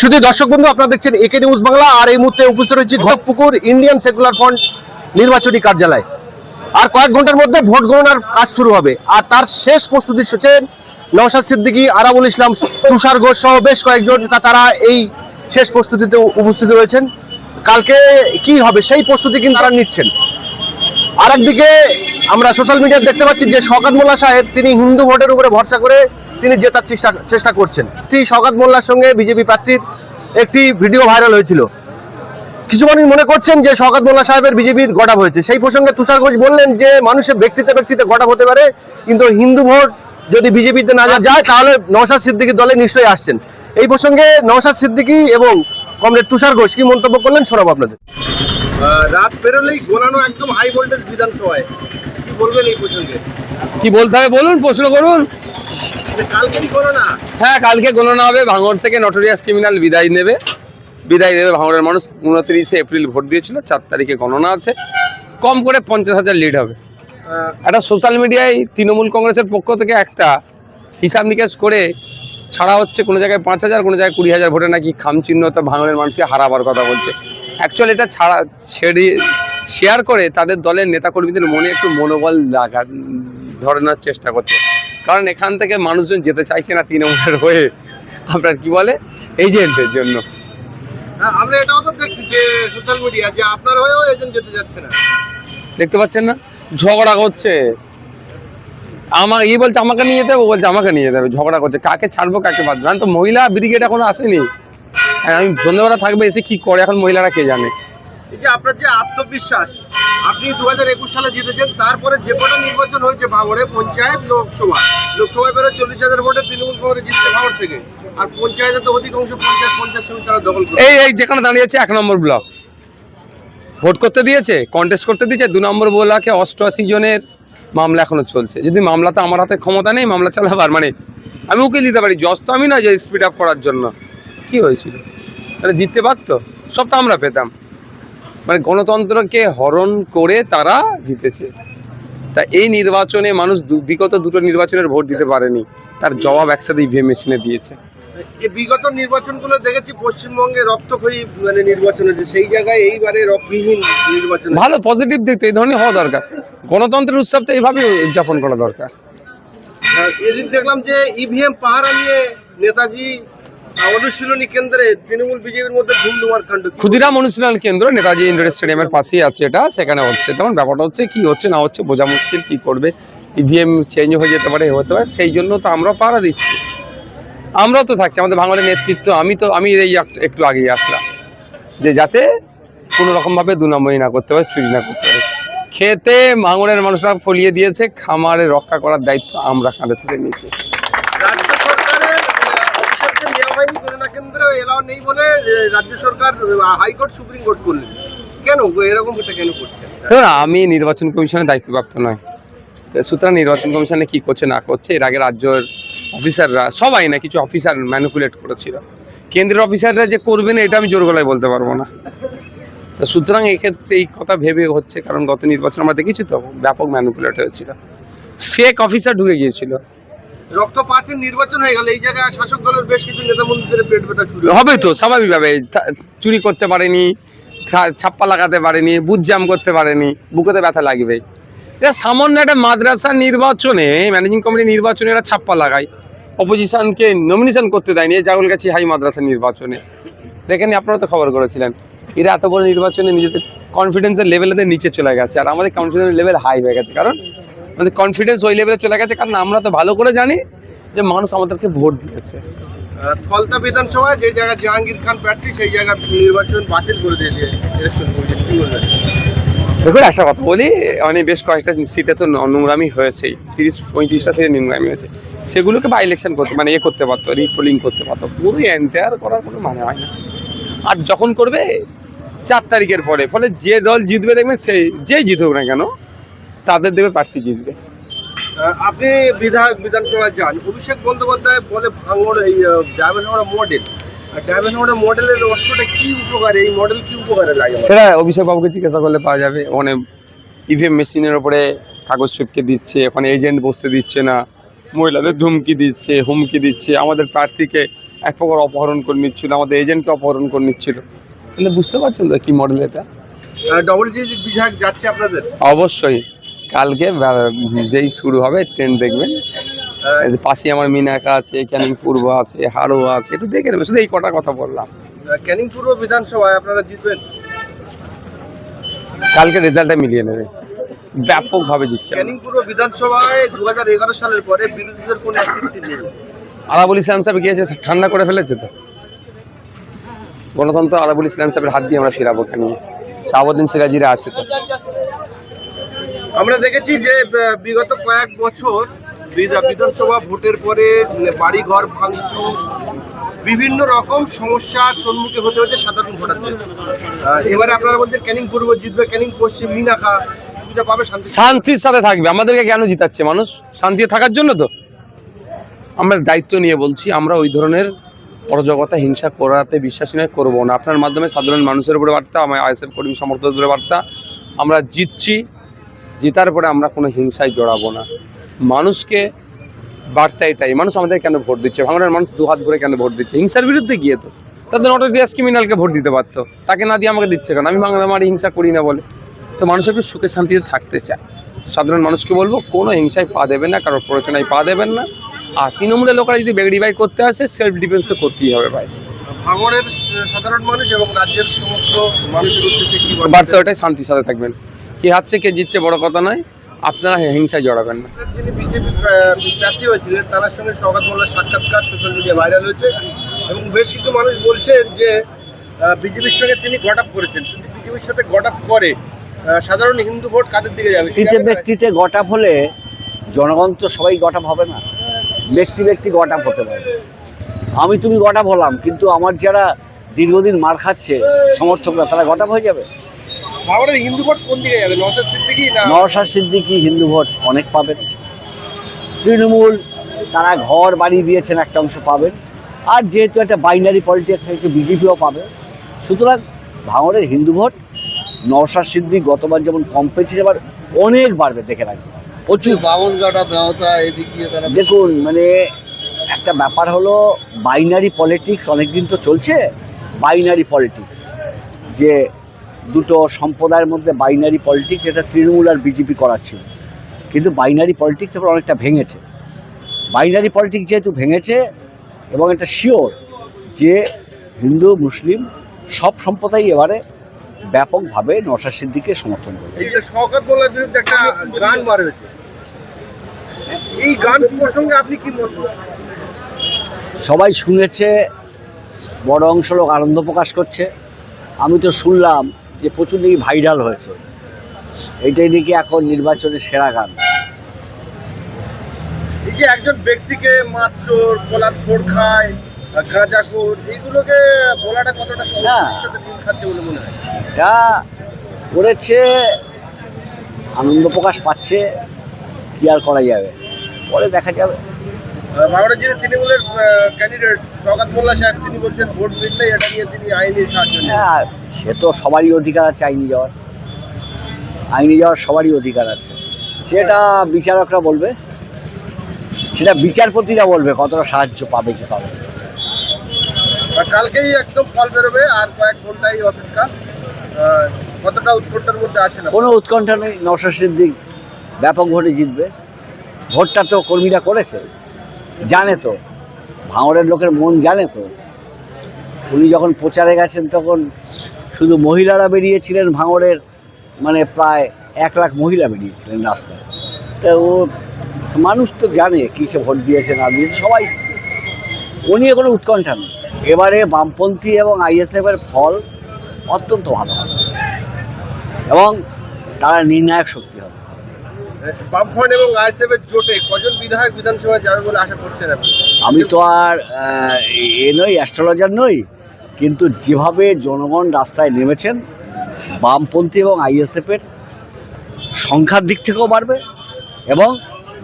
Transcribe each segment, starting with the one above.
শুধু দর্শক বন্ধু, আপনারা দেখছেন একে নিউজ বাংলা। আর এই মুহূর্তে উপস্থিত রয়েছে ঘটপুকুর ইন্ডিয়ান সেকুলার ফ্রন্ট নির্বাচনী কার্যালয়। আর কয়েক ঘন্টার মধ্যে ভোট গণনার কাজ শুরু হবে। আর তার শেষ প্রস্তুতি হচ্ছেন নওশাদ সিদ্দিকী, আরাবুল ইসলাম, তুষার ঘোষ সহ বেশ কয়েকজন। তারা এই শেষ প্রস্তুতিতে উপস্থিত রয়েছেন। কালকে কি হবে সেই প্রস্তুতি কিন্তু তারা নিচ্ছেন। আর একদিকে আমরা সোশ্যাল মিডিয়ায় দেখতে পাচ্ছি যে শওকত মোল্লা সাহেব তিনি হিন্দু ভোটের উপরে ভরসা করে তিনি জেতার চেষ্টা করছেন। শওকত মোল্লার সঙ্গে বিজেপি প্রার্থীর একটি ভিডিও ভাইরাল হয়েছিল। কিছু মানুষ মনে করছেন যে শওকত মোল্লা সাহেবের বিজেপির গড়াপ হয়েছে। সেই প্রসঙ্গে তুষার ঘোষ বললেন যে মানুষের ব্যক্তিতে গড়াপ হতে পারে, কিন্তু হিন্দু ভোট যদি বিজেপিতে না যায় তাহলে নওশাদ সিদ্দিকীর দলে নিশ্চয়ই আসছেন। এই প্রসঙ্গে নওশাদ সিদ্দিকী এবং কমরেড তুষার ঘোষ কি মন্তব্য করলেন শোনাবো আপনাদের। রাত বেরোলেই গোনানো একদম হাই ভোল্টেজ বিধানসভায়, কি বলবেন এই প্রসঙ্গে? কি বলতে হবে বলুন, প্রশ্ন করুন। কালকে কি গণনা? হ্যাঁ, কালকে গণনা হবে। ভাঙড় থেকে নটোরিয়াস ক্রিমিনাল বিদায় নেবে ভাঙড়ের মানুষ। 29 এপ্রিল ভোট দিয়েছিল, 4 তারিখে গণনা আছে। কম করে 50,000 লিড হবে। একটা সোশ্যাল মিডিয়ায় তৃণমূল কংগ্রেসের পক্ষ থেকে একটা হিসাব নিকাশ করে ছাড়া হচ্ছে, কোনো জায়গায় 5,000, কোনো জায়গায় 20,000 ভোটে নাকি খামচিহ্নতা ভাঙড়ের মানুষকে হারাবার কথা বলছে। অ্যাকচুয়ালি এটা শেয়ার করে তাদের দলের নেতাকর্মীদের মনে একটু মনোবল ধরানোর চেষ্টা করছে। কারণ এখান থেকে মানুষজন যেতে চাইছে না তৃণমূলের হয়ে, আপনার কি বলে এজেন্টের জন্য। আমরা এটাও তো দেখছি যে সোশ্যাল মিডিয়া যে আপনার হয়েও এজেন্ট যেতে যাচ্ছে না, দেখতে পাচ্ছেন না? ঝগড়া করছে। বলছে আমাকে নিয়ে যেতে হবে, ও বলছে আমাকে নিয়ে যেতে হবে। ঝগড়া করছে, কাকে ছাড়বো কাকে বাদ। জান তো মহিলা ব্রিগেড এখনো আসেনি। আমি সন্ধ্যাবেলা থাকবে, এসে কি করে এখন মহিলারা কে জানে। এই যে আপনার যে আত্মবিশ্বাস, আপনি 2021 সালে জিতেছেন, তারপরে যে কটা নির্বাচন হয়েছে ভাঙড়ে, পঞ্চায়েত, লোকসভায় বেরো 40,000 ভোটে তৃণমূল কংগ্রেস জিতছে ভাঙড় থেকে। আর পঞ্চায়েতে তো অধিকাংশ 50 সমিতি তারা দখল করে। এই যেখানে দাঁড়িয়েছে 1 নম্বর ব্লক ভোট করতে দিয়েছে, কন্টেস্ট করতে দিয়েছে। 2 নম্বর ব্লকে 88 জনের মামলা এখনো চলছে। যদি মামলাতে আমার হাতে ক্ষমতা নেই মামলা চালাবার, মানে আমি উকিল দিতে পারি, জজ তো আমি না যে স্পিড আপ করার জন্য। কি হয়েছিল, মানে জিততে পারতো, সব তো আমরা পেতাম। মানে গণতন্ত্রকে হরণ করে তারা জিতেছে। তা এই নির্বাচনে মানুষ বিগত 2টো নির্বাচনের ভোট দিতে পারেনি, তার জবাব একসাথে ইভিএম মেশিনে দিয়েছে। এই বিগত নির্বাচনগুলো দেখেছি পশ্চিমবঙ্গে রক্তক্ষয়ী মানে নির্বাচন হয়েছে, সেই জায়গায় এইবারে রক্তহীন নির্বাচন। ভালো, পজিটিভ দিক তো এই ধরনের হওয়া দরকার। গণতন্ত্রের উৎসবটা এইভাবে উদযাপন করা দরকার। এদিন দেখলাম যে ইভিএম পাহারা নিয়ে নেতাজি অনুশীলনী কেন্দ্রে তৃণমূল বিজেপির মধ্যে ধুমধুমার কাণ্ড। ক্ষুদিরাম অনুশীলন কেন্দ্র নেতাজি ইন্ডোর স্টেডিয়ামের পাশেই আছে, এটা সেখানে হচ্ছে। তখন ব্যাপারটা হচ্ছে কি হচ্ছে না হচ্ছে বোঝা মুশকিল। কি করবে, ইভিএম চেঞ্জ হয়ে যেতে পারে, হতে পারে। সেই জন্য তো আমরাও পাহারা দিচ্ছি, আমরাও তো থাকছি। আমাদের ভাঙড়ের নেতৃত্ব, আমি এই একটু আগেই আসলাম যে যাতে কোনো রকমভাবে 2 নম্বরই না করতে পারে, চুরি না করতে পারে। খেতে ভাঙড়ের মানুষরা ফলিয়ে দিয়েছে, খামারে রক্ষা করার দায়িত্ব আমরা কাঁধে তুলে নিয়েছি। রাজ্য সরকারের অফিসারদের নেওয়া হয়নি গণনা কেন্দ্রে, এলাও নেই বলে রাজ্য সরকার হাইকোর্ট সুপ্রিম কোর্ট করলেন। কেন এরকম কেন করছেন? আমি নির্বাচন কমিশনের দায়িত্বপ্রাপ্ত নয়, সুতরাং নির্বাচন কমিশনে কি করছে না করছে, এর আগে রাজ্যের অফিসাররা সবাই না, কিছু অফিসার ম্যানিপুলেট করেছিল। কেন্দ্রের অফিসাররা যে করবে না এটা আমি জোর গলায় বলতে পারবো না। তো সুতরাং এক্ষেত্রে এই কথা ভেবে হচ্ছে, কারণ গত নির্বাচন আমরা দেখেছি তো ব্যাপক ম্যানিপুলেট হয়েছিল, ফেক অফিসার ঢুকে গিয়েছিল। রক্তপাতের নির্বাচন হয়ে গেল, এই জায়গায় শাসক দলের বেশ কিছু নেতা মন্ত্রীদের পেট ব্যথা শুরু হবে তো স্বাভাবিকভাবে। চুরি করতে পারেনি, ছাপ্পা লাগাতে পারেনি, বুথ জ্যাম করতে পারেনি, বুকেতে ব্যথা লাগবে। এটা সামান্য একটা মাদ্রাসার নির্বাচনে, ম্যানেজিং কমিটি নির্বাচনে এরা ছাপ্পা লাগায়, অপোজিশনকে নমিনেশন করতে দেয়নি। জাগুল গাছি হাই মাদ্রাসার নির্বাচনে দেখেনি, আপনারা তো খবর করেছিলেন। এরা এত বড় নির্বাচনে নিজেদের কনফিডেন্সের লেভেলেদের নিচে চলে গেছে, আর আমাদের কনফিডেন্স লেভেল হাই হয়ে গেছে। কারণ আমাদের কনফিডেন্স ওই লেভেলে চলে গেছে, কারণ আমরা তো ভালো করে জানি যে মানুষ আমাদেরকে ভোট দিয়েছে। ফলতা বিধানসভায় যে জায়গায় জাহাঙ্গীর খান প্রার্থী, সেই জায়গায় নির্বাচন বাতিল করে দিয়েছে ইলেকশন কমিশন। কি বলবেন? দেখুন, একটা কথা বলি, বেশ কয়েকটা সিটে তো নোংরামি হয়েছেই, 30-35টা সিটে নোংরামি হয়েছে। সেগুলোকে বা ইলেকশন করতে করতে পারতো, রিপোলিং করতে পারতো। পুরো এন্টায়ার করার কোনো মানে হয় না। আর যখন করবে 4 তারিখের পরে, ফলে যে দল জিতবে দেখবেন, যেই জিতুক না কেন তাদের দেখবে প্রার্থী জিতবে। আপনি বিধানসভায় যান, অভিষেক বন্দ্যোপাধ্যায় বলে ভাঙড় এই ডায়মন্ড মডেল, আর ডায়মন্ড মডেলের অস্ত্রটা কি উপকারে, এই মডেল কি উপকারে লাগে সেটা অভিষেক বাবুকে জিজ্ঞাসা করলে পাওয়া যাবে। ওখানে ইভিএম মেশিনের ওপরে কাগজ চিপকে দিচ্ছে, ওখানে এজেন্ট বসতে দিচ্ছে না, মহিলাদের ধুমকি দিচ্ছে, হুমকি দিচ্ছে, আমাদের প্রার্থীকে এক প্রকার অপহরণ করে নিচ্ছিল, আমাদের এজেন্টকে অপহরণ করে নিচ্ছিল। তাহলে বুঝতে পারছেন তো কি মডেল এটা। ডবল ডিজিট বিধায়ক যাচ্ছে আপনাদের? অবশ্যই কালকে যেই শুরু হবে ট্রেন দেখবেন, এই যে পাশে আমার মিনাকা আছে, ক্যানিং পূর্ব আছে, হাড়োয়া আছে, একটু দেখে নেবেন। শুধু এই কটা কথা বললাম। ক্যানিং পূর্ব বিধানসভায় আপনারা জিতবেন? কালকে রেজাল্টটা মিলিয়ে নেবে, ব্যাপকভাবে জিতছে। ক্যানিং পূর্ব বিধানসভায় 2011 সালের পরে বিরোধীদের কোনো অ্যাক্টিভিটি নেই। আরাবুল ইসলাম সাহেব গিয়েছে, ঠান্ডা করে ফেলেছে তো গণতন্ত্র। আরাবুল ইসলাম সাহেবের হাত দিয়ে আমরা ফিরাবো কেন? শাহাবুদ্দিন সিরাজিরা আছে তো। আমরা দেখেছি যে বিগত কয়েক বছর বিধানসভা ভোটের পরে বাড়ি ঘর ভাঙচুর, বিভিন্ন রকম সমস্যার সম্মুখীন হতে হচ্ছে সাধারণ ভোটারদের। এবারে আপনারা বলছেন ক্যানিং পূর্ব জিতবে, ক্যানিং পশ্চিম মিনাখা সুবিধা পাবে, শান্তির সাথে থাকবে। আমাদেরকে কেন জিতাচ্ছে মানুষ? শান্তিতে থাকার জন্য তো। আমরা দায়িত্ব নিয়ে বলছি, আমরা ওই ধরনের অরাজকতা হিংসা করাতে বিশ্বাসী নয়, করবো না। আপনার মাধ্যমে সাধারণ মানুষের উপরে বার্তা, আমার আইএসএফ কর্মী সমর্থকদের উপরে বার্তা, আমরা জিতছি, জেতার পরে আমরা কোনো হিংসায় জড়াবো না। মানুষকে বার্তা এটাই, মানুষ আমাদের কেন ভোট দিচ্ছে, ভাঙড়ের মানুষ দুহাত ভরে কেন ভোট দিচ্ছে? হিংসার বিরুদ্ধে গিয়ে তো তাদের নটোরিয়াস ক্রিমিনালকে ভোট দিতে পারতো, তাকে না দিয়ে আমাকে দিচ্ছে কেন? আমি বাংলামারি হিংসা করি না বলে তো। মানুষ একটু সুখে শান্তিতে থাকতে চায়। সাধারণ মানুষকে বলবো কোনো হিংসায় পা দেবেন না, কারোর প্ররোচনায় পা দেবেন না। আর তৃণমূলের লোকেরা যদি বেগড়ি বাই করতে আসে, সেলফ ডিফেন্স তো করতেই হবে ভাই। ভাঙড়ের সাধারণ মানুষ এবং রাজ্যের সমস্ত মানুষের উদ্দেশ্যে কি বার্তা ওটাই, শান্তির সাথে থাকবেন। কে হারছে কে জিতছে বড় কথা নয়, আপনারা হিংসায় জড়াবেন না। যিনি বিজেপি প্রার্থী হয়েছিলেন তার সঙ্গে শওকত মোল্লার সাক্ষাৎকার সোশ্যাল মিডিয়া ভাইরাল হয়েছে এবং বেশ কিছু মানুষ বলছেন যে বিজেপির সঙ্গে তিনি গট আপ করেছেন। কিন্তু বিজেপির সাথে গট আপ করে সাধারণ হিন্দু ভোট কাদের দিকে যাবে? ব্যক্তিতে ব্যক্তিতে গট আপ হলে জনগণ তো সবাই গট আপ হবে না, ব্যক্তি ব্যক্তি গট আপ হতে পারে। আমি তুমি গট আপ হলাম, কিন্তু আমার যারা দীর্ঘদিন মার খাচ্ছে সমর্থকরা, তারা গট আপ হয়ে যাবে। ভাঙড়ের হিন্দু ভোট কোন দিকে যাবে? নওশাদ সিদ্দিকী না? নওশাদ সিদ্দিকী হিন্দু ভোট অনেক পাবেন। তৃণমূল তারা ঘর বাড়ি দিয়েছেন, একটা অংশ পাবেন। আর যেহেতু একটা বাইনারি পলিটিক্স হয়েছে, বিজেপিও পাবে। সুতরাং ভাঙড়ের হিন্দু ভোট নওশাদ সিদ্দিকী গতবার যেমন কম পেয়েছে, এবার অনেক বাড়বে, দেখে রাখবে। প্রচুর বামনগাটা ব্যবতা এদিক দিয়ে তারা দেখুন, মানে একটা ব্যাপার হলো বাইনারি পলিটিক্স অনেকদিন তো চলছে। বাইনারি পলিটিক্স যে দুটো সম্প্রদায়ের মধ্যে বাইনারি পলিটিক্স, এটা তৃণমূল আর বিজেপি করাচ্ছিল। কিন্তু বাইনারি পলিটিক্স এবার অনেকটা ভেঙেছে। বাইনারি পলিটিক্স যেহেতু ভেঙেছে, এবং এটা শিওর যে হিন্দু মুসলিম সব সম্প্রদায় এবারে ব্যাপকভাবে নওশাদ সিদ্দিকীকে সমর্থন করবে। এই যে শওকত মোল্লার বিরুদ্ধে একটা গান বার হয়েছে, এই গান প্রসঙ্গে আপনি কি মত? সবাই শুনেছে, বড় অংশ লোক আনন্দ প্রকাশ করছে। আমি তো শুনলাম যে প্রচুর নাকি ভাইরাল হয়েছে, এইটাই নাকি এখন নির্বাচনের সেরা গান। এই যে একজন ব্যক্তিকে মারচোর, বলাৎখোর খায়, গাঁজাখোর, এইগুলোকে বলাটা কতটা সংস্কৃতির সাথে মিল খাচ্ছে বলে মনে হয়? এটা করেছে, আনন্দ প্রকাশ পাচ্ছে, কি আর করা যাবে, পরে দেখা যাবে। ভাঙড়ের যিনি তৃণমূলের ক্যান্ডিডেট শওকত মোল্লা সাহেব, তিনি বলছেন ভোট দিলেই এটা নিয়ে তিনি আইনি সাহায্য নেন। হ্যাঁ, সে তো সবারই অধিকার আছে আইনি যাওয়ার, আইনি যাওয়ার সবারই অধিকার আছে। সেটা বিচারকরা বলবে, সেটা বিচারপতিরা বলবে কতটা সাহায্য পাবে কি পাবে। কালকেই একদম ফল বেরোবে, আর কয়েক ঘন্টাই অপেক্ষা। কতটা উৎকণ্ঠার মধ্যে আছে না? কোনো উৎকণ্ঠা নেই, নওশাদ সিদ্দিকী ব্যাপক ভোটে জিতবে। ভোটটা তো কর্মীরা করেছে, জানে তো, ভাঙড়ের লোকের মন জানে তো। উনি যখন প্রচারে গেছেন তখন শুধু মহিলারা বেরিয়েছিলেন ভাঙড়ের, মানে প্রায় 1 লাখ মহিলা বেরিয়েছিলেন রাস্তায়। তা ও মানুষ তো জানে কিসে ভোট দিয়েছেন আর দিয়েছে সবাই, ও নিয়ে কোনো উৎকণ্ঠা নেই। এবারে বামপন্থী এবং আইএসএফের ফল অত্যন্ত ভালো হবে এবং তারা নির্ণায়ক শক্তি হবে। বামফ্রন্ট এবং আইএসএফের জোটে কজন বিধায়ক বিধানসভায় যাবে বলে আশা করছেন আপনি? আমি তো আর নই, অ্যাস্ট্রোলজার নই, কিন্তু যেভাবে জনগণ রাস্তায় নেমেছেন, বামপন্থী এবং আইএসএফের সংখ্যার দিক থেকেও বাড়বে এবং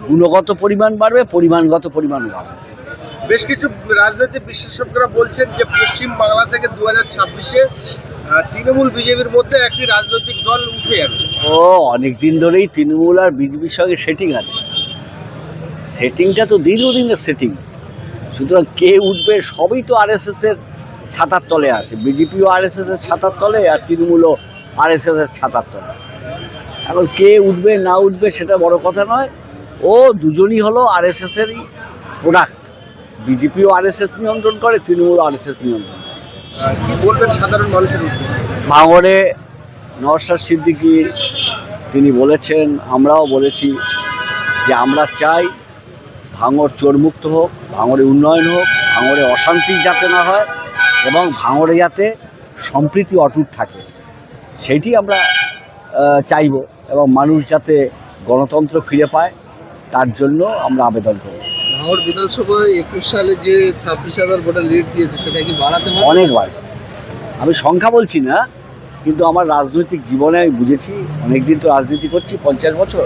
গুণগত পরিমাণ বাড়বে, পরিমাণগত পরিমাণও বাড়বে। বেশ কিছু রাজনৈতিক বিশেষজ্ঞরা বলছেন যে পশ্চিম বাংলা থেকে 2026-এ তৃণমূল বিজেপির মধ্যে একটি রাজনৈতিক দল উঠে যাবে। ও অনেক দিন ধরেই তৃণমূল আর বিজেপির সঙ্গে সেটিং আছে। সেটিংটা তো দীর্ঘদিনের সেটিং, সুতরাং কে উঠবে সবই তো আরএসএসের ছাতার তলে আছে। বিজেপিও আরএসএসের ছাতার তলে, আর তৃণমূলও আরএসএসের ছাতার তলে। এখন কে উঠবে না উঠবে সেটা বড় কথা নয়। ও দুজনই হলো আরএসএসেরই প্রোডাক্ট। বিজেপিও আরএসএস নিয়ন্ত্রণ করে, তৃণমূল আরএসএস নিয়ন্ত্রণ করে। কি বলবেন সাধারণ মানুষের উদ্দেশ্যে? ভাঙড়ে নওশাদ সিদ্দিকী তিনি বলেছেন, আমরাও বলেছি যে আমরা চাই ভাঙড় চোরমুক্ত হোক, ভাঙড়ে উন্নয়ন হোক, ভাঙড়ে অশান্তি যাতে না হয় এবং ভাঙড়ে যাতে সম্প্রীতি অটুট থাকে, সেইটি আমরা চাইব। এবং মানুষ যাতে গণতন্ত্র ফিরে পায় তার জন্য আমরা আবেদন করব। ভাঙড় বিধানসভায় 21 সালে যে 26,000 ভোটের লিড দিয়েছে সেটা কি বাড়াতে পারে? অনেকবার, আমি সংখ্যা বলছি না, কিন্তু আমার রাজনৈতিক জীবনে আমি বুঝেছি, অনেকদিন তো রাজনীতি করছি, 50 বছর,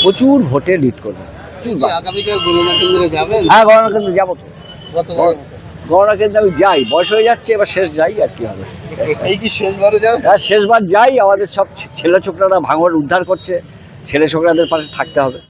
প্রচুর ভোটে লিড করবে। আগামীকাল গণনা কেন্দ্রে যাবেন? হ্যাঁ, গণনা কেন্দ্রে যাবো তো। গতবারের মতো। গণনা কেন্দ্রে আমি যাই, বয়স হয়ে যাচ্ছে, এবার শেষ যাই আর কি হবে। এই কি শেষবারে যাবেন? আর শেষবার যাই, আমাদের সব ছেলে ছোকরারা ভাঙড় উদ্ধার করছে, ছেলে ছোকরাদের পাশে থাকতে হবে।